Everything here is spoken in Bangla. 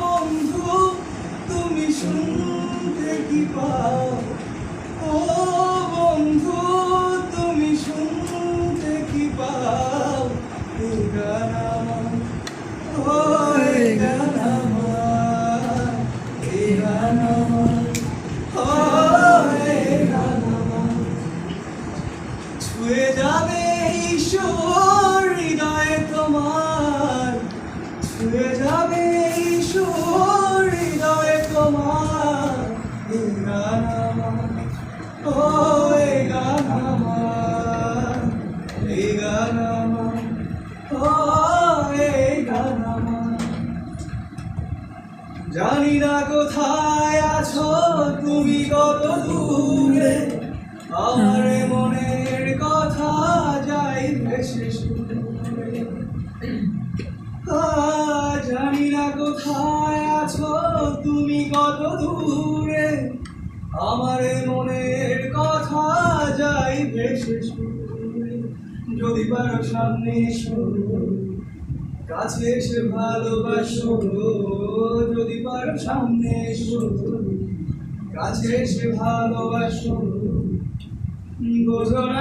বন্ধু তুমি শুনতে কি পাও, ও বন্ধু তুমি শুনতে কি পাও, এই গান আমার, ও এই গান আমার, এই গান আমার, ও এই গান আমার। ছুঁয়ে যাবে ঈশ্বর হৃদয়ে তোমার, ছুঁয়ে যাবে ঈশ্বর হৃদয়ে তোমার, এই গান আমার, ও এই গান আমার, এই গান আমার, ও এই গান আমার। জানি না কোথায় আছো তুমি, কত দূরে, আমার মনের কথা যাই ভেসে শুনে। জানি না কোথায় আছো তুমি, কত দূরে, আমার মনের কথা যাই ভেসে শুনে। যদি পারো সামনে এসো, কাছে এসে ভালোবাসো, যদি পারো সামনে এসো, কাছে এসে ভালোবাসো, বোঝো না